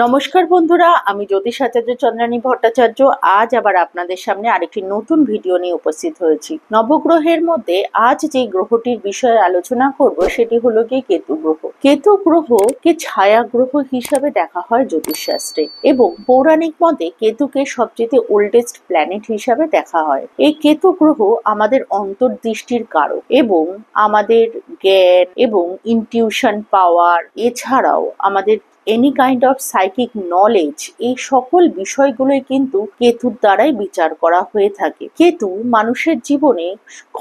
নমস্কার বন্ধুরা, আমি জ্যোতিষাচার্য চন্দ্রানী ভট্টাচার্য আজ আবার আপনাদের সামনে আরেকটি নতুন ভিডিও নিয়ে উপস্থিত হয়েছি। নবগ্রহের মধ্যে আজ যে গ্রহটির বিষয়ে আলোচনা করব সেটি হলো গিয়ে কেতু গ্রহ। কেতু গ্রহকে ছায়া গ্রহ হিসাবে দেখা হয় জ্যোতিষশাস্ত্রে এবং পৌরাণিক মতে কেতুকে সবচেয়ে ওল্ডেস্ট প্ল্যানেট হিসাবে দেখা হয়। এই কেতু গ্রহ আমাদের অন্তর্দৃষ্টির কারক এবং আমাদের জ্ঞান এবং ইনটিউশন পাওয়ার, এছাড়াও আমাদের any kind of psychic knowledge, এই সকল বিষয়গুলোই কিন্তু কেতুর দ্বারাই বিচার করা হয়ে থাকে। কেতু মানুষের জীবনে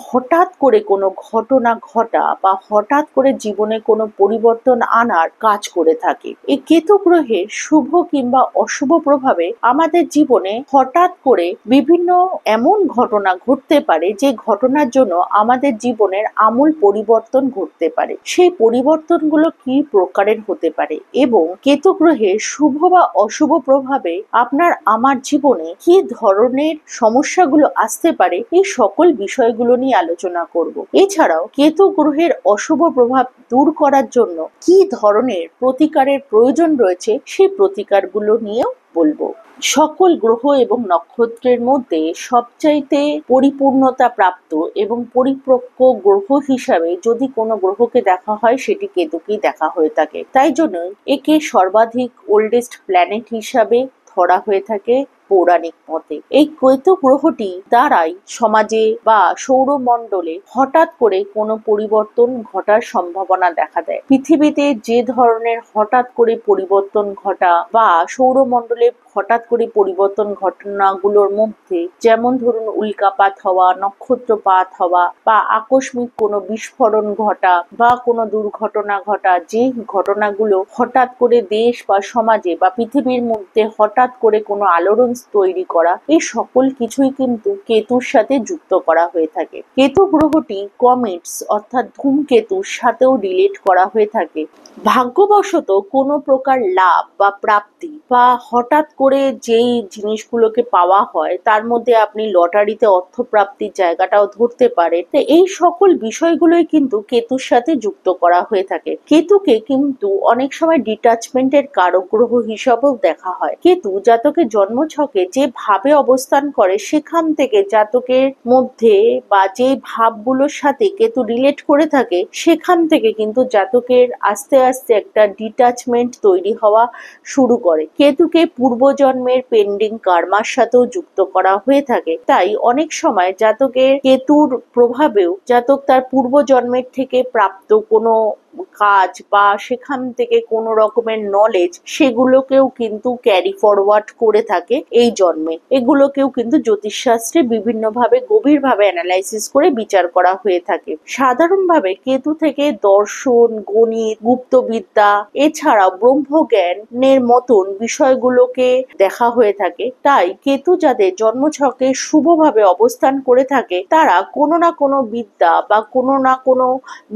হঠাৎ করে কোনো ঘটনা ঘটা বা হঠাৎ করে জীবনে কোনো পরিবর্তন আনার কাজ করে থাকে। এই কেতু গ্রহের শুভ কিংবা অশুভ প্রভাবে আমাদের জীবনে হঠাৎ করে বিভিন্ন এমন ঘটনা ঘটতে পারে যে ঘটনার জন্য আমাদের জীবনের আমূল পরিবর্তন ঘটতে পারে। সেই পরিবর্তনগুলো কি প্রকারের হতে পারে এবং কেতু গ্রহের শুভ বা অশুভ প্রভাবে আপনার আমার জীবনে কি ধরনের সমস্যাগুলো আসতে পারে, এই সকল বিষয়গুলো নিয়ে আলোচনা করব। এছাড়াও কেতু গ্রহের অশুভ প্রভাব দূর করার জন্য কি ধরনের প্রতিকারের প্রয়োজন রয়েছে সেই প্রতিকারগুলো নিয়েও বলবো। সকল গ্রহ এবং নক্ষত্রের মধ্যে সবচাইতে পরিপূর্ণতা প্রাপ্ত এবং পরিপক্ক গ্রহ হিসাবে যদি কোনো গ্রহকে দেখা হয় সেটি কেতুকেই দেখা হয়ে থাকে। তাই জন্য একে সর্বাধিক ওল্ডেস্ট প্ল্যানেট হিসাবে ধরা হয়ে থাকে পৌরাণিক মতে। এই কেতু গ্রহটি দ্বারাই সমাজে বা সৌরমণ্ডলে হঠাৎ করে কোনো পরিবর্তন ঘটার সম্ভাবনা দেখা দেয়। পৃথিবীতে যে ধরনের হঠাৎ করে পরিবর্তন ঘটা বা সৌরমণ্ডলে হঠাৎ করে পরিবর্তন ঘটনাগুলোর মধ্যে যেমন ধরুন উল্কাপাত হওয়া, নক্ষত্রপাত হওয়া বা আকস্মিক কোনো বিস্ফোরণ ঘটা বা কোনো দুর্ঘটনা ঘটা, যে ঘটনাগুলো হঠাৎ করে দেশ বা সমাজে বা পৃথিবীর মধ্যে হঠাৎ করে কোনো আলোড়ন তৈরি করা, এই সকল কিছুই কিন্তু কেতুর সাথে যুক্ত করা হয়ে থাকে। কেতু গ্রহটি কমেটস অর্থাৎ ধূমকেতুর সাথেও রিলেট করা হয়ে থাকে। ভাগ্যবশত কোনো প্রকার লাভ বা প্রাপ্তি বা হঠাৎ করে যেই জিনিসগুলোকে পাওয়া হয় তার মধ্যে আপনি লটারিতে অর্থ প্রাপ্তির জায়গাটাও ধরতে পারেন। তো এই সকল বিষয়গুলোই কিন্তু কেতুর সাথে যুক্ত করা হয়ে থাকে। কেতুকে কিন্তু অনেক সময় ডিটাচমেন্টের কারক গ্রহ হিসাবেও দেখা হয়। কেতু জাতকের জন্মছকে যে ভাবে অবস্থান করে সেখান থেকে জাতকের মধ্যে বা যে ভাবগুলোর সাথে কেতু রিলেট করে থাকে সেখান থেকে কিন্তু জাতকের আস্তে আস্তে একটা ডিটাচমেন্ট তৈরি হওয়া শুরু করে। কেতুকে পূর্বজন্মের পেন্ডিং কার্মার সাথেও যুক্ত করা হয়ে থাকে। তাই অনেক সময় জাতকের কেতুর প্রভাবেও জাতক তার পূর্বজন্মের থেকে প্রাপ্ত কোনো কাজ বা সেখান থেকে কোনো রকমের নলেজ সেগুলোকেও কিন্তু ক্যারি ফরওয়ার্ড করে থাকে এই জন্মে। এগুলোকেও কিন্তু জ্যোতিষশাস্ত্রে বিভিন্নভাবে গভীরভাবে অ্যানালাইসিস করে বিচার করা হয়ে থাকে। সাধারণভাবে কেতু থেকে দর্শন, গণিত, গুপ্তবিদ্যা এছাড়াও ব্রহ্মজ্ঞানের মতন বিষয়গুলোকে দেখা হয়ে থাকে। তাই কেতু যাদের জন্মছকে শুভভাবে অবস্থান করে থাকে তারা কোনো না কোনো বিদ্যা বা কোনো না কোনো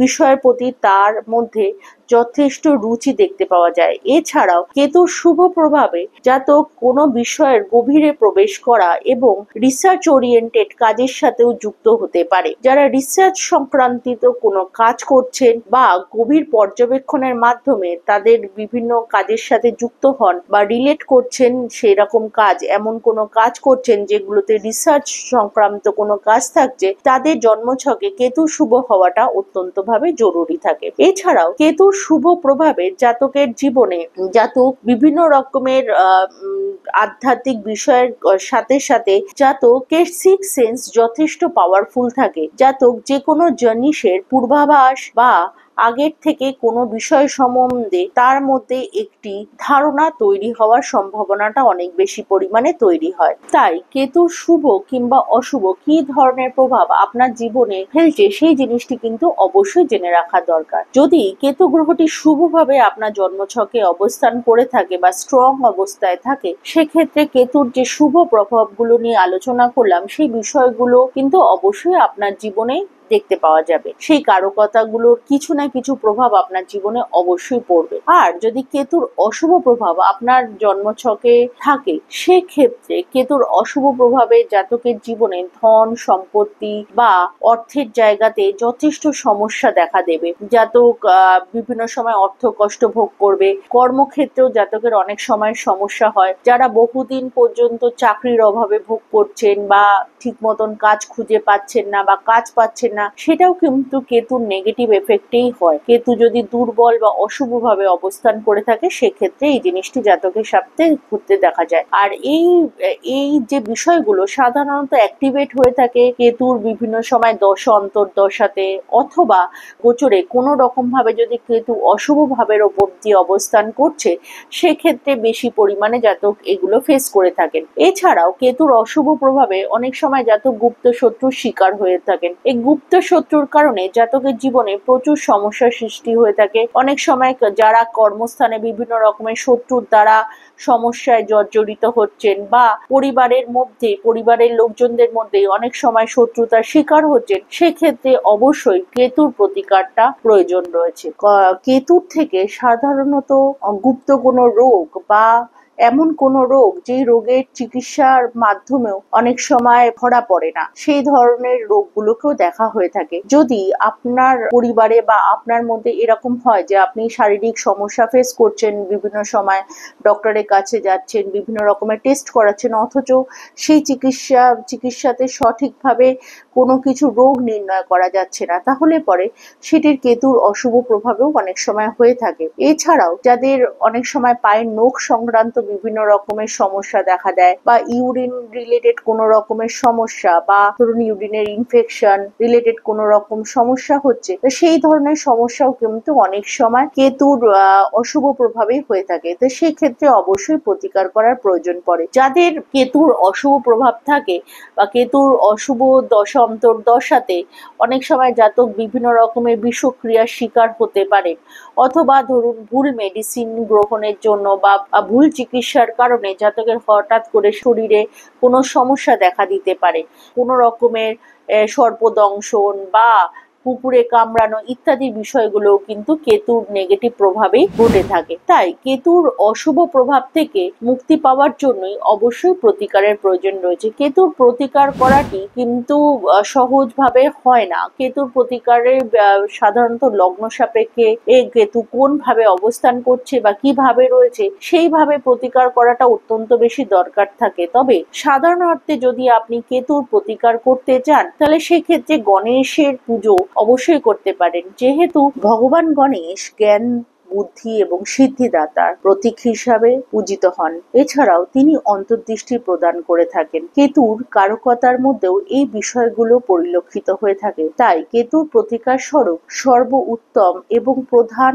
বিষয়ের প্রতি তার মধ্যে যথেষ্ট রুচি দেখতে পাওয়া যায়। এছাড়াও কেতুর শুভ প্রভাবে জাতক কোনো বিষয়ের গভীরে প্রবেশ করা এবং রিসার্চ ওরিয়েন্টেড কাজের সাথেও যুক্ত হতে পারে। যারা রিসার্চ সংক্রান্তিত কোনো কাজ করছেন বা গভীর পর্যবেক্ষণের মাধ্যমে তাদের বিভিন্ন কাজের সাথে যুক্ত হন বা রিলেট করছেন, সেই রকম কাজ এমন কোনো কাজ করছেন যেগুলোতে রিসার্চ সংক্রান্ত কোনো কাজ থাকছে, তাদের জন্মছকে কেতু শুভ হওয়াটা অত্যন্তভাবে জরুরি থাকে। এছাড়াও কেতুর শুভ প্রভাবে জাতকের জীবনে জাতক বিভিন্ন রকমের আধ্যাত্মিক বিষয়ের সাথে সাথে জাতকের সিক্স সেন্স যথেষ্ট পাওয়ারফুল থাকে। জাতক যে কোনো জিনিসের পূর্বাভাস বা আগের থেকে কোনো বিষয় সম্বন্ধে তার মধ্যে একটি ধারণা তৈরি হওয়ার সম্ভাবনাটা অনেক বেশি পরিমাণে তৈরি হয়। তাই কেতুর শুভ কিংবা অশুভ কি ধরনের প্রভাব আপনার জীবনে ফেলছে সেই জিনিসটি কিন্তু অবশ্যই জেনে রাখা দরকার। যদি কেতু গ্রহটি শুভভাবে আপনার জন্মছকে অবস্থান করে থাকে বা স্ট্রং অবস্থায় থাকে, সেক্ষেত্রে কেতুর যে শুভ প্রভাবগুলো নিয়ে আলোচনা করলাম সেই বিষয়গুলো কিন্তু অবশ্যই আপনার জীবনে দেখতে পাওয়া যাবে। সেই কারকতাগুলোর কিছু না কিছু প্রভাব আপনার জীবনে অবশ্যই পড়বে। আর যদি কেতুর অশুভ প্রভাব আপনার জন্মছকে থাকে, সেক্ষেত্রে কেতুর অশুভ প্রভাবে জাতকের জীবনে ধন সম্পত্তি বা অর্থের জায়গাতে যথেষ্ট সমস্যা দেখা দেবে। জাতক বিভিন্ন সময় অর্থ কষ্ট ভোগ করবে। কর্মক্ষেত্রেও জাতকের অনেক সময় সমস্যা হয়। যারা বহুদিন পর্যন্ত চাকরির অভাবে ভোগ করছেন বা ঠিক মতন কাজ খুঁজে পাচ্ছেন না বা কাজ পাচ্ছেন না, সেটাও কিন্তু কেতুর নেগেটিভ এফেক্টেই হয়। কেতু যদি দুর্বল বা অশুভভাবে অবস্থান করে থাকে, সেক্ষেত্রে এই জিনিসটি জাতকের সাথে ঘুরতে দেখা যায়। আর এই যে বিষয়গুলো সাধারণত অ্যাক্টিভেট হয়ে থাকে কেতুর বিভিন্ন সময় দশা অন্তর্দশাতে অথবা গোচরে কোনো রকম ভাবে যদি কেতু অশুভ ভাবের ওপর দিয়ে অবস্থান করছে, সেক্ষেত্রে বেশি পরিমাণে জাতক এগুলো ফেস করে থাকেন। এছাড়াও কেতুর অশুভ প্রভাবে অনেক সময় জাতক গুপ্ত শত্রুর শিকার হয়ে থাকেন। এই গুপ্ত শত্রুর কারণে জাতকের জীবনে প্রচুর সমস্যার সৃষ্টি হয়ে থাকে। অনেক সময় যারা কর্মস্থানে বিভিন্ন রকমের শত্রুর দ্বারা সমস্যায় জর্জরিত হচ্ছেন বা পরিবারের লোকজনদের মধ্যে অনেক সময় শত্রুতার শিকার হচ্ছেন, সেক্ষেত্রে অবশ্যই কেতুর প্রতিকারটা প্রয়োজন রয়েছে। কেতুর থেকে সাধারণত গুপ্ত কোনো রোগ বা এমন কোনো রোগ যে রোগের চিকিৎসার মাধ্যমেও অনেক সময় ধরা পড়ে না, সেই ধরনের রোগগুলোকেও দেখা হয়ে থাকে। যদি আপনার পরিবারে বা আপনার মধ্যে এরকম হয় যে আপনি শারীরিক সমস্যা ফেস করছেন, বিভিন্ন সময় ডক্টরের কাছে যাচ্ছেন, বিভিন্ন রকমের টেস্ট করাচ্ছেন, অথচ সেই চিকিৎসাতে সঠিকভাবে কোনো কিছু রোগ নির্ণয় করা যাচ্ছে না, তাহলে পরে সেটির কেতুর অশুভ প্রভাবেও অনেক সময় হয়ে থাকে। এছাড়াও যাদের অনেক সময় পায়ের নখ সংক্রান্ত বিভিন্ন রকমের সমস্যা দেখা দেয় বা ইউরিন রিলেটেড কোনো রকমের সমস্যা বা ধরুন ইউরিনের ইনফেকশন রিলেটেড কোনো রকম সমস্যা হচ্ছে, সেই ধরনের সমস্যাও কিন্তু অনেক সময় কেতুর অশুভ প্রভাবেই হয়ে থাকে। তো সেই ক্ষেত্রে অবশ্যই প্রতিকার করার প্রয়োজন পড়ে। যাদের কেতুর অশুভ প্রভাব থাকে বা কেতুর অশুভ দশা অন্তর্দশাতে অনেক সময় জাতক বিভিন্ন রকমের বিষক্রিয়ার শিকার হতে পারে, অথবা ধরুন ভুল মেডিসিন গ্রহণের জন্য বা ভুল চিকিৎসার কারণে জাতকের হঠাৎ করে শরীরে কোনো সমস্যা দেখা দিতে পারে। কোনো রকমের সর্পদংশন বা কুকুরে কামড়ানো ইত্যাদি বিষয়গুলো কিন্তু কেতুর নেগেটিভ প্রভাবেই ঘটে থাকে। তাই কেতুর অশুভ প্রভাব থেকে মুক্তি পাওয়ার জন্যই অবশ্যই প্রতিকারের প্রয়োজন রয়েছে। কেতুর প্রতিকার করাটি কিন্তু সহজভাবে হয় না। কেতুর প্রতিকারে সাধারণত লগ্ন সাপেক্ষে কেতু কোন ভাবে অবস্থান করছে বা কিভাবে রয়েছে, সেইভাবে প্রতিকার করাটা অত্যন্ত বেশি দরকার থাকে। তবে সাধারণ অর্থে যদি আপনি কেতুর প্রতিকার করতে চান, তাহলে সেক্ষেত্রে গণেশের পুজো অবশ্যই করতে পারেন, যেহেতু ভগবান গণেশ জ্ঞান বুদ্ধি এবং সিদ্ধিদাতার প্রতীক হিসাবে পূজিত হন। এছাড়াও তিনি অন্তর্দৃষ্টি প্রদান করে থাকেন। কেতুর কারকতার মধ্যেও এই বিষয়গুলো পরিলক্ষিত হয়ে থাকে। তাই কেতুর প্রতিকার স্বরূপ সর্ব উত্তম এবং প্রধান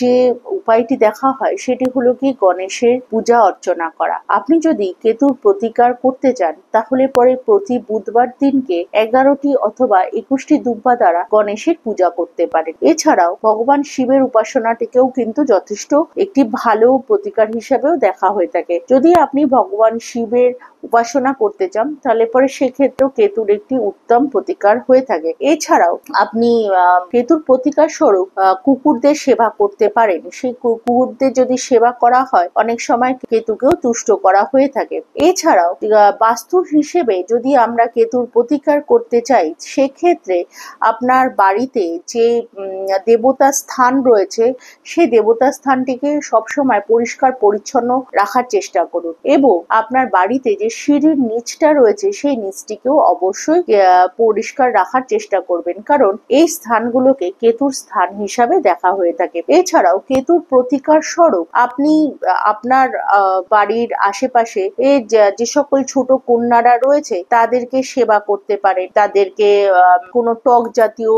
যে উপায়টি দেখা হয় সেটি হলো কি গণেশের পূজা অর্চনা করা। আপনি যদি কেতুর প্রতিকার করতে চান, তাহলে পরে প্রতি বুধবার দিনকে 11টি অথবা 21টি দুব্বা দ্বারা গণেশের পূজা করতে পারেন। এছাড়াও ভগবান শিবের উপাসনাটিকেও কিন্তু যথেষ্ট একটি ভালো প্রতিকার হিসাবেও দেখা হয়ে থাকে। যদি আপনি ভগবান শিবের উপাসনা করতে চান, তাহলে পরে সেক্ষেত্রেও কেতুর একটি উত্তম প্রতিকার হয়ে থাকে। এছাড়াও আপনি কেতুর প্রতিকার স্বরূপ কুকুরদের সেবা করতে পারেন। সেই কুকুরদের যদি সেবা করা হয়, অনেক সময় কেতুকেও তুষ্ট করা হয়ে থাকে। এছাড়াও বাস্তু হিসেবে যদি আমরা কেতুর প্রতিকার করতে চাই, সেক্ষেত্রে আপনার বাড়িতে যে দেবতা স্থান রয়েছে, সেই দেবতা স্থানটিকে সবসময় পরিষ্কার পরিচ্ছন্ন রাখার চেষ্টা করুন এবং আপনার বাড়িতে যে সিঁড়ির নিচটা রয়েছে, সেই নিচটিকেও অবশ্যই পরিষ্কার রাখার চেষ্টা করবেন, কারণ এই স্থানগুলোকে কেতুর স্থান হিসাবে দেখা হয়ে থাকে। এছাড়াও কেতুর প্রতিকার স্বরূপ আপনি আপনার বাড়ির আশেপাশে যে সকল ছোট কন্যারা রয়েছে, তাদেরকে সেবা করতে পারেন। তাদেরকে কোনো টক জাতীয়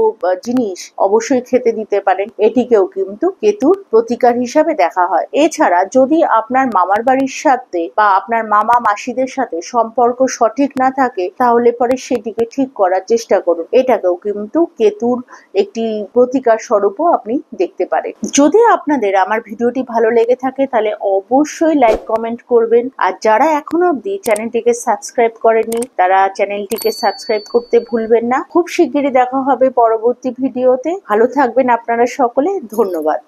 জিনিস অবশ্যই খেতে দিতে পারেন। এটিকেও কিন্তু কেতুর প্রতিকার হিসাবে দেখা হয়। এছাড়া যদি আপনার মামার বাড়ির সাথে বা আপনার মামা মাসিদের সাথে সম্পর্ক সঠিক না থাকে, তাহলে পরে সেটিকে ঠিক করার চেষ্টা করুন। এটাকেও কিন্তু কেতুর একটি প্রতিকার স্বরূপও আপনি দেখতে পারেন। যদি আপনাদের আমার ভিডিওটি ভালো লেগে থাকে তাহলে অবশ্যই লাইক কমেন্ট করবেন। আর যারা এখনো অবধি চ্যানেলটিকে সাবস্ক্রাইব করেননি তারা চ্যানেলটিকে সাবস্ক্রাইব করতে ভুলবেন না। খুব শিগগিরই দেখা হবে পরবর্তী ভিডিওতে। ভালো থাকবেন আপনারা সকলে। ধন্যবাদ।